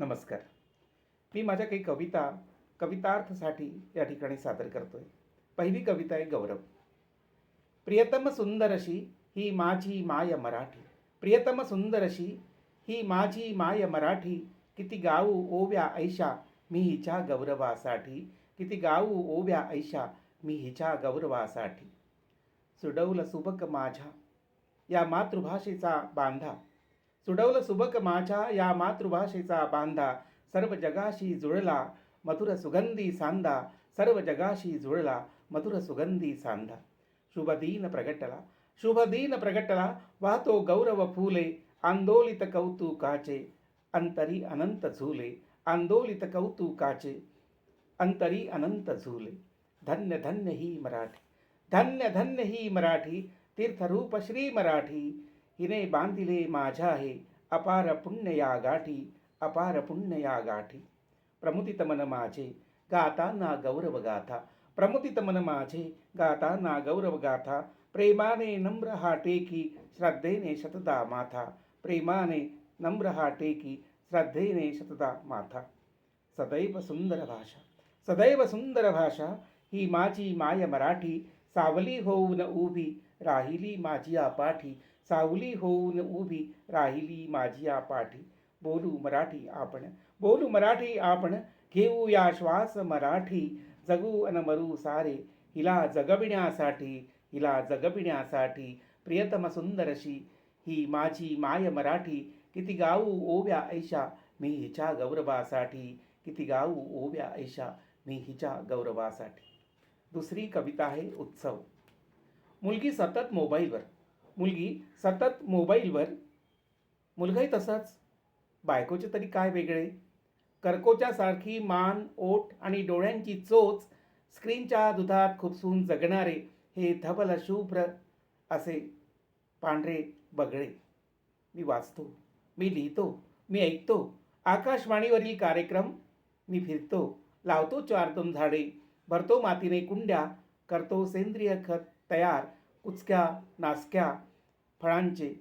नमस्कार. मी माझ्या काही कवितार्थसाठी या ठिकाणी सादर करतोय. पहिली कविता आहे गौरव. प्रियतम सुंदरशी ही माझी माय मराठी. प्रियतम सुंदरशी ही माझी माय मराठी. किती गाऊ ओव्या ऐशा मी हिच्या गौरवासाठी. किती गाऊ ओव्या ऐशा मी हिच्या गौरवासाठी. सुडवलं सुबक माझ्या या मातृभाषेचा बांधा. सुडवलं सुबक माझ्या या मातृभाषेचा बांधा. सर्व जगाशी जुळला मधुर सुगंधी सांदा. सर्व जगाशी जुळला मधुर सुगंधी सांदा. शुभ दिन प्रगटला वाहतो गौरव फुले. आंदोलित कौतुकाचे अंतरी अनंत झुले. आंदोलित कौतुकाचे अंतरी अनंत झुले. धन्य धन्य ही मराठी. धन्य धन्य ही मराठी. तीर्थरूप श्री मराठी. हिने बांधिले माझ्या हे अपार पुण्य या गाठी. अपार पुण्य या गाठी. प्रमुदित मन माझे गाताना गौरव गाथा. प्रमुदित मन माझे गाताना गौरव गाथा. प्रेमाने नम्र हा टेकी श्रद्धेने शतदा माथा. प्रेमाने नम्र हा टेकी श्रद्धेने शतदा माथा. सदैव सुंदर भाषा. सदैव सुंदर भाषा ही माझी माय मराठी. सावली होऊन उभी राहिली माझी पाठी. सावली होऊन उभी राहिली माझी पाठी. बोलू मराठी आपण. बोलू मराठी आपण. घेऊया श्वास मराठी. जगू अन मरू सारे हिला जगविण्यासाठी. हिला जगविण्यासाठी. प्रियतम सुंदरशी ही माझी माय मराठी. किती गाऊ ओव्या ऐशा मी हिच्या गौरवासाठी. किती गाऊ ओव्या ऐशा मी हिच्या गौरवासाठी. दुसरी कविता आहे उत्सव. मुलगी सतत मोबाईलवर. मुलगी सतत मोबाईलवर. मुलगाही तसाच. बायकोचे तरी काय वेगळे. कर्कोच्यासारखी मान ओठ आणि डोळ्यांची चोच. स्क्रीनच्या दुधात खुपसून जगणारे हे धवल शुभ्र असे पांढरे बगळे. मी वाचतो, मी लिहितो, मी ऐकतो आकाशवाणीवरील कार्यक्रम. मी फिरतो, लावतो 4-2 झाडे. भरतो मातीने कुंड्या. करतो सेंद्रिय खत तयार. कुचक्या नासक्या फळांचे,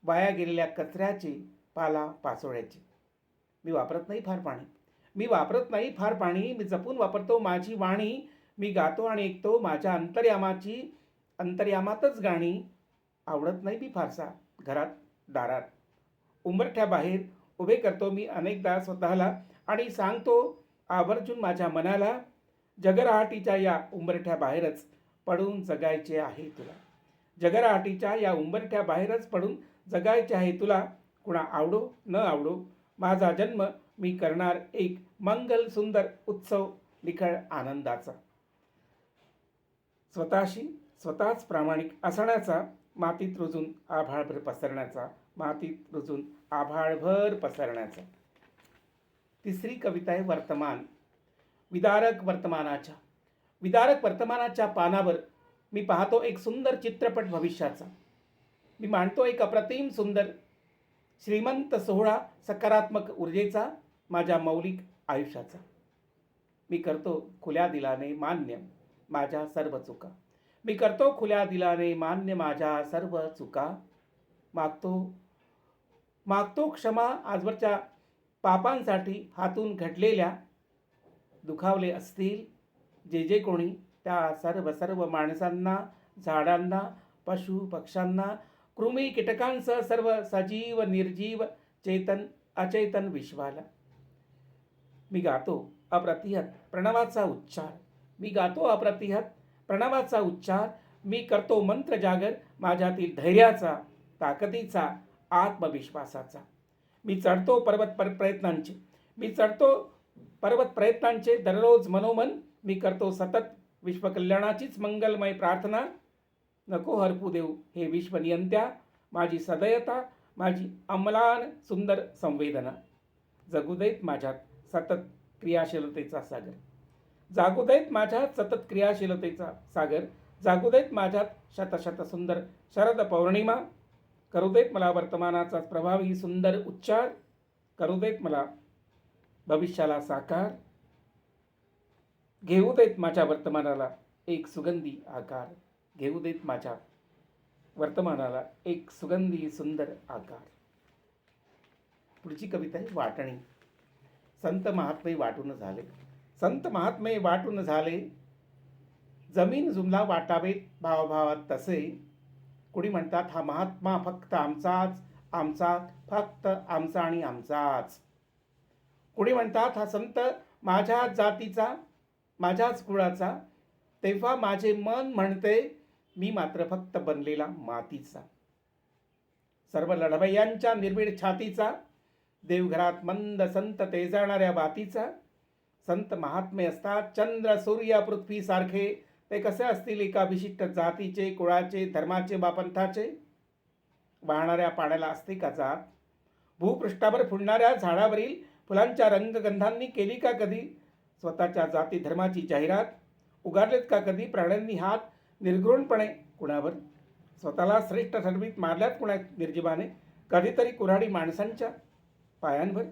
वाया गेलेल्या कचऱ्याचे, पाला पाचोळ्याचे. मी वापरत नाही फार पाणी. मी वापरत नाही फार पाणी. मी जपून वापरतो माझी वाणी. मी गातो आणि ऐकतो माझ्या अंतर्यामातच गाणी. आवडत नाही मी फारसा घरात दारात. उंबरठ्याबाहेर उभे करतो मी अनेकदा स्वतःला आणि सांगतो आवर्जून माझ्या मनाला, जगरहाटीच्या या उंबरठ्याबाहेरच पडून जगायचे आहे तुला. जगरहाटीच्या या उंबरठ्याबाहेरच पडून जगायचे आहे तुला. कुणा आवडो न आवडो माझा जन्म मी करणार एक मंगल सुंदर उत्सव निखळ आनंदाचा. स्वतःशी स्वतःच प्रामाणिक असण्याचा. मातीत रुजून आभाळभर पसरण्याचा. मातीत रुजून आभाळभर पसरण्याचा. तिसरी कविता आहे वर्तमान. विदारक वर्तमानाच्या पानावर मी पाहतो एक सुंदर चित्रपट भविष्याचा. मी मांडतो एक अप्रतिम सुंदर श्रीमंत सोहळा सकारात्मक ऊर्जेचा माझ्या मौलिक आयुष्याचा. मी करतो खुल्या दिलाने मान्य माझ्या सर्व चुका. मी करतो खुल्या दिलाने मान्य माझ्या सर्व चुका. मागतो क्षमा आजवरच्या पापांसाठी. हातून घडलेल्या दुखावले असतील जे कोणी त्या सर्व माणसांना, झाडांना, पशु पक्ष्यांना, कृमी कीटकांसह सर्व सजीव निर्जीव चेतन अचेतन विश्वाला. मी गातो अप्रतिहत प्रणवाचा उच्चार. मी गातो अप्रतिहत प्रणवाचा उच्चार. मी करतो मंत्र जागर माझ्यातील धैर्याचा, ताकदीचा, आत्मविश्वासाचा. मी चढतो पर्वत प्रयत्नांचे दररोज मनोमन. मी करतो सतत विश्वकल्याणाचीच मंगलमय प्रार्थना. नको हरपू देऊ हे विश्वनियंत्या माझी सदयता, माझी अमलान सुंदर संवेदना. जगू देत माझ्यात सतत क्रियाशीलतेचा सागर. जागू देत माझ्यात सतत क्रियाशीलतेचा सागर. जागू देत माझ्यात शतशत सुंदर शरद पौर्णिमा. करू देत मला वर्तमानाचा प्रभावी सुंदर उच्चार. करू देत मला भविष्याला साकार. घेऊ देत माझ्या वर्तमानाला एक सुगंधी आकार. घेऊ देत माझ्या वर्तमानाला एक सुगंधी सुंदर आकार. पुढची कविता आहे वाटणी. संत महात्मे वाटून झाले. संत महात्मे वाटून झाले, जमीन जुमला वाटावेत भावाभावात तसे. कुणी म्हणतात हा महात्मा फक्त आमचाच, आमचा फक्त आमचा आणि आमचाच. कुणी म्हणतात हा संत माझ्याच जातीचा, माझ्याच कुळाचा. तेव्हा माझे मन म्हणते मी मात्र फक्त बनलेला मातीचा. सर्व लढवय्यांच्या निर्भीड छातीचा, देवघरात मंद संत तेजाणाऱ्या बातीचा. संत महात्मे असतात चंद्र सूर्य पृथ्वी सारखे. ते कसे असतील एका विशिष्ट जातीचे, कुळाचे, धर्माचे, बापंथाचे. वाहणाऱ्या पाण्याला असते का जात? भूपृष्ठावर फुलणाऱ्या झाडावरील फुलांच्या रंगगंधांनी केली का कधी स्वतःच्या जाती धर्माची जाहिरात? उगारलेत का कधी प्राण्यांनी हात निर्घृणपणे कुणावर? स्वतःला श्रेष्ठ ठरवीत मारल्यात कुणा निर्जीवाने कधीतरी कुऱ्हाडी माणसांच्या पायांवर?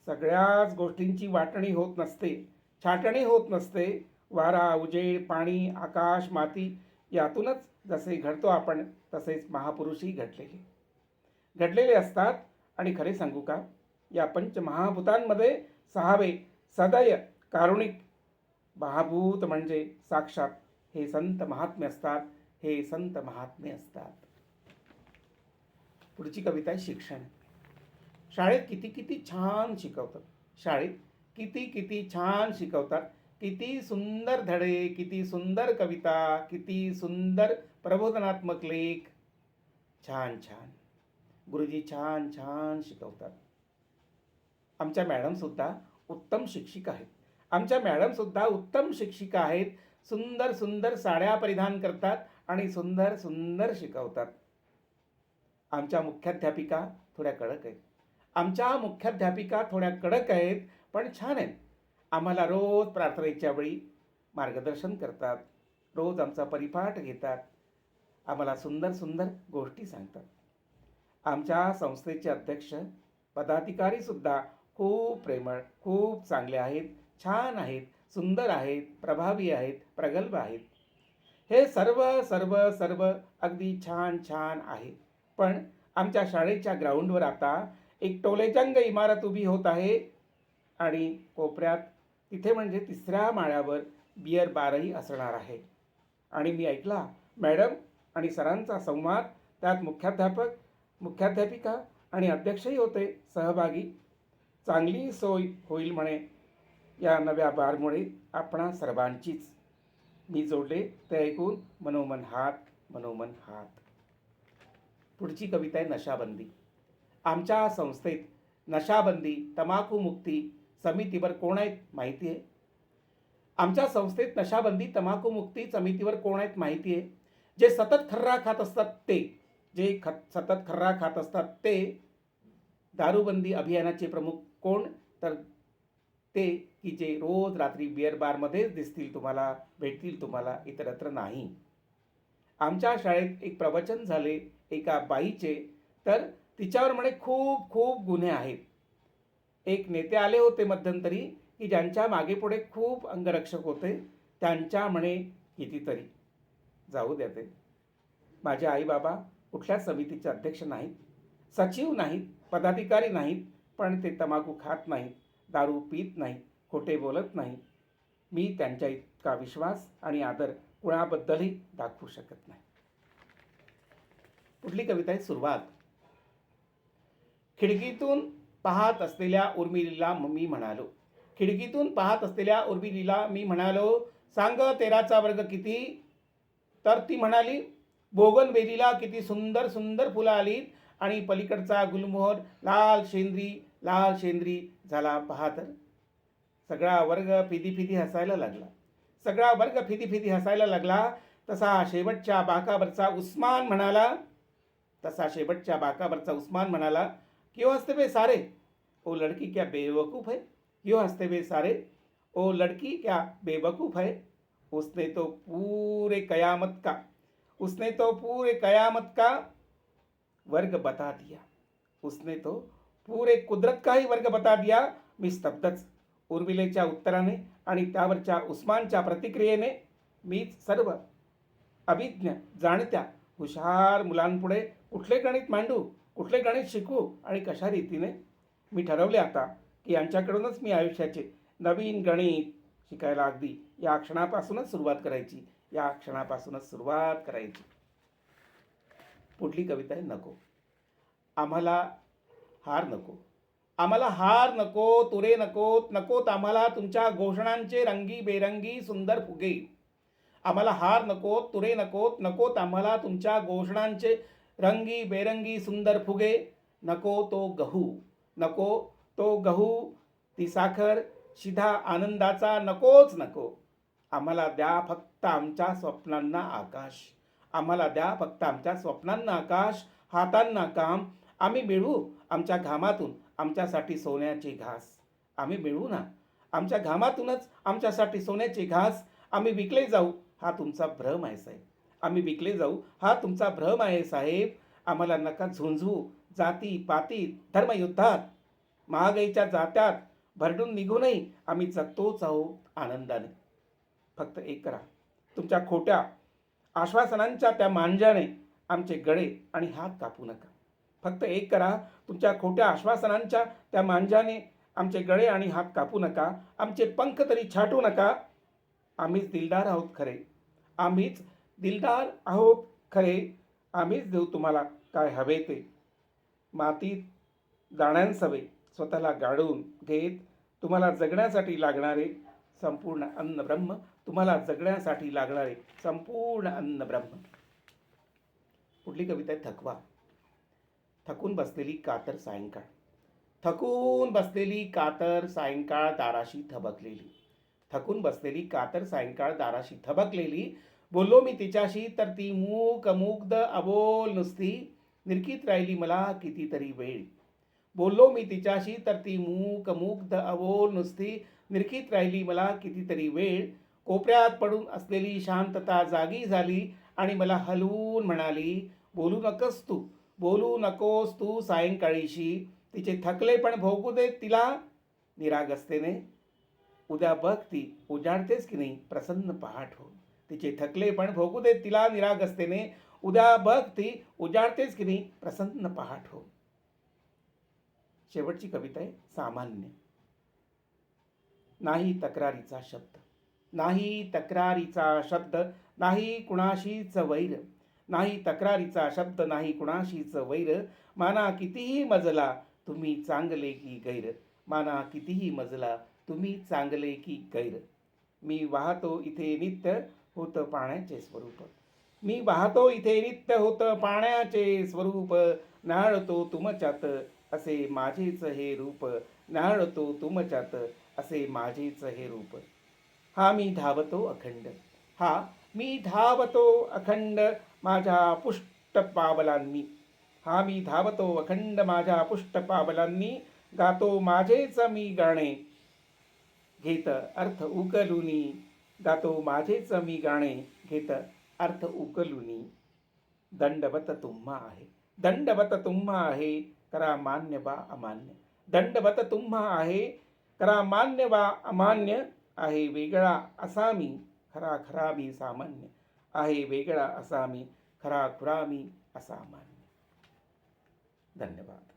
सगळ्याच गोष्टींची वाटणी होत नसते, छाटणी होत नसते. वारा, उजेड, पाणी, आकाश, माती यातूनच जसे घडतो आपण तसेच महापुरुषही घडलेले असतात. आणि खरे सांगू का, या पंचमहाभूतांमध्ये सहावे सदय कारुणिक महाभूत म्हणजे साक्षात हे संत महात्मे असतात. हे संत महात्मे असतात. पुढची कविता आहे शिक्षण. शाळेत किती किती छान शिकवतात. शाळेत किती किती छान शिकवतात. किती सुंदर धडे, किती सुंदर कविता, किती सुंदर प्रबोधनात्मक लेख. छान छान गुरुजी छान छान शिकवतात. आमच्या मॅडमसुद्धा उत्तम शिक्षिका आहेत. आमच्या मॅडमसुद्धा उत्तम शिक्षिका आहेत. सुंदर सुंदर साड्या परिधान करतात आणि सुंदर सुंदर शिकवतात. आमच्या मुख्याध्यापिका थोड्या कडक आहेत. पण छान आहेत. आम्हाला रोज प्रार्थनेच्या वेळी मार्गदर्शन करतात. रोज आमचा परिपाठ घेतात. आम्हाला सुंदर सुंदर गोष्टी सांगतात. आमच्या संस्थेचे अध्यक्ष पदाधिकारीसुद्धा खूप प्रेमळ, खूप चांगले आहेत, छान आहेत, सुंदर आहेत, प्रभावी आहेत, प्रगल्भ आहेत. हे सर्व सर्व सर्व अगदी छान छान आहे. पण आमच्या शाळेच्या ग्राउंडवर आता एक टोलेजंग इमारत उभी होत आहे आणि कोपऱ्यात तिथे म्हणजे 3ऱ्या माळ्यावर बिअर बारही असणार आहे. आणि मी ऐकला मॅडम आणि सरांचा संवाद. त्यात मुख्याध्यापक, मुख्याध्यापिका आणि अध्यक्षही होते सहभागी. चांगली सोय होईल म्हणे या नव्या बारमुळे आपणा सर्वांचीच. मी जोडले ते ऐकून मनोमन हात. पुढची कविता आहे नशाबंदी. आमच्या संस्थेत नशाबंदी तंबाखूमुक्ती समितीवर कोण आहेत माहिती आहे? आमच्या संस्थेत नशाबंदी तंबाखूमुक्ती समितीवर कोण आहेत माहिती आहे? जे सतत खर्रा खात असतात ते दारूबंदी अभियानाचे प्रमुख कोण? तर ते की जे रोज रात्री बिअर बारमध्येच दिसतील तुम्हाला, भेटतील तुम्हाला, इतरत्र नाही. आमच्या शाळेत एक प्रवचन झाले एका बाईचे, तर तिच्यावर म्हणे खूप खूप गुन्हे आहेत. एक नेते आले होते मध्यंतरी की ज्यांच्या मागे पुढे खूप अंगरक्षक होते. त्यांच्या म्हणे कितीतरी. जाऊ द्या ते. माझे आई बाबा कुठल्याच समितीचे अध्यक्ष नाहीत, सचिव नाहीत, पदाधिकारी नाहीत, पण ते तंबाखू खात नाहीत, दारू पीत नाहीत, खोटे बोलत नाहीत. मी त्यांच्या इतका विश्वास आणि आदर कुणाबद्दलही दाखवू शकत नाही. पुढली कविता आहे सुरुवात. खिडकीतून पाहत असलेल्या उर्मिलीला मी म्हणालो, सांग 13चा वर्ग किती? तर ती म्हणाली, बोगनवेलीला किती सुंदर सुंदर फुलं आलीत आणि पलीकडचा गुलमोहर लाल शेंद्री झाला पहा तर. सगळा वर्ग फिदी हसायला लागला. तसा शेवटच्या बाकावरचा उस्मान म्हणाला, क्यों हंसते वे सारे, ओ लड़की क्या बेवकूफ़ है? क्यों हंसते वे सारे, ओ लड़की क्या बेवकूफ़ है? उसने तो पूरे कयामत का वर्ग बता दिया. उसने तो पूरे कुदरत का ही वर्ग बता दिया. मी स्तब्धच. उर्मिलेच्या उत्तराने आणि त्यावरच्या उस्मानच्या प्रतिक्रियेने मीच सर्व अभिज्ञ जाणत्या हुशार मुलांपुढे कुठले गणित मांडू, कुठले गणित शिकू आणि कशा रीतीने. मी ठरवले आता की यांच्याकडूनच मी आयुष्याचे नवीन गणित शिकायला अगदी या क्षणापासूनच सुरुवात करायची, या क्षणापासूनच सुरुवात करायची. पुढली कविता आहे नको. आम्हाला हार नको. आम्हाला हार नको, तुरे नकोत, नकोत आम्हाला तुमच्या घोषणांचे रंगीबेरंगी सुंदर फुगे. आम्हाला हार नकोत, तुरे नकोत, नकोत आम्हाला तुमच्या घोषणांचे रंगीबेरंगी सुंदर फुगे. नको तो गहू, नको तो गहू, ती साखर, शिधा आनंदाचा नकोच नको. आम्हाला द्या फक्त आमच्या स्वप्नांना आकाश. आम्हाला द्या फक्त आमच्या स्वप्नांना आकाश, हातांना काम. आम्ही मिळवू आमच्या घामातून आमच्यासाठी सोन्याचे घास. आम्ही मिळवू ना आमच्या घामातूनच आमच्यासाठी सोन्याचे घास. आम्ही विकले जाऊ हा तुमचा भ्रम आहे साहेब. आम्ही विकले जाऊ हा तुमचा भ्रम आहे साहेब. आम्हाला नका झुंजवू जाती पाती धर्मयुद्धात. महागाईच्या जात्यात भरडून निघूनही आम्ही जगतोच आहोत आनंदाने. फक्त एक करा, तुमच्या खोट्या आश्वासनांच्या त्या मांजाने आमचे गळे आणि हात कापू नका. फक्त एक करा, तुमच्या खोट्या आश्वासनांच्या त्या मांजाने आमचे गळे आणि हात कापू नका. आमचे पंख तरी छाटू नका. आम्हीच दिलदार आहोत खरे, आम्हीच दिलदार आहोत खरे. आम्हीच देऊ तुम्हाला काय हवे ते. मातीत जाण्यांसवे स्वतःला गाडून घेत तुम्हाला जगण्यासाठी लागणारे संपूर्ण अन्न ब्रह्म, तुम्हाला जगण्यासाठी लागणारे संपूर्ण अन्न ब्रह्म. पुढली कविता आहे थकवा. थकून बसलेली कातर सायंकाळ. थकून बसलेली कातर सायंकाळ दाराशी थबकलेली. थकून बसलेली कातर सायंकाळ दाराशी थबकलेली. बोललो मी तिच्याशी तर ती मूक मुग्ध अबोल नुसती निरखीत राहिली मला कितीतरी वेळ. बोललो मी तिच्याशी तर ती मूक मुग्ध अबोल नुसती निरखीत राहिली मला कितीतरी वेळ. कोपऱ्यात पडून असलेली शांतता जागी झाली आणि मला हलवून म्हणाली, बोलू नकोस तू, बोलू नकोस तू सायंकाळीशी. तिचे थकलेपण भोगू दे तिला निरागसतेने. उद्या बघ ती उजाडतेच की नाही प्रसन्न पहाट हो. तिचे थकलेपण भोगू दे तिला निरागसतेने. उद्या बघ ती उजाडतेच की नाही प्रसन्न पहाट हो. शेवटची कविता आहे सामान्य. नाही तक्रारीचा शब्द, नाही तक्रारीचा शब्द, नाही कुणाशीच वैर. नाही तक्रारीचा शब्द, नाही कुणाशीच वैर. माना कितीही मजला तुम्ही चांगले की गैर. माना कितीही मजला तुम्ही चांगले की गैर. मी वाहतो इथे नित्य होतं पाण्याचे स्वरूप. मी वाहतो इथे नित्य होतं पाण्याचे स्वरूप. न्याहाळतो तुमच्यात असे माझेच हे रूप. न्याहाळतो तुमच्यात असे माझेच हे रूप. हा मी धावतो अखंड, हा मी धावतो अखंड माझ्या पुष्ट पावलांनी. हा मी धावतो अखंड माझ्या पुष्ट पावलांनी. गातो माझेच मी गाणे घेत अर्थ उकलुनी. गातो माझेच मी गाणे घेत अर्थ उकलुनी. दंडवत तुम्हा आहे, दंडवत तुम्हा आहे, करा मान्य वा अमान्य. दंडवत तुम्हा आहे, करा मान्य वा अमान्य. आहे वेगळा असा मी, खरा खरा मी सामान्य. आहे वेगळा असा मी, खरा खुरा मी असामान्य. धन्यवाद.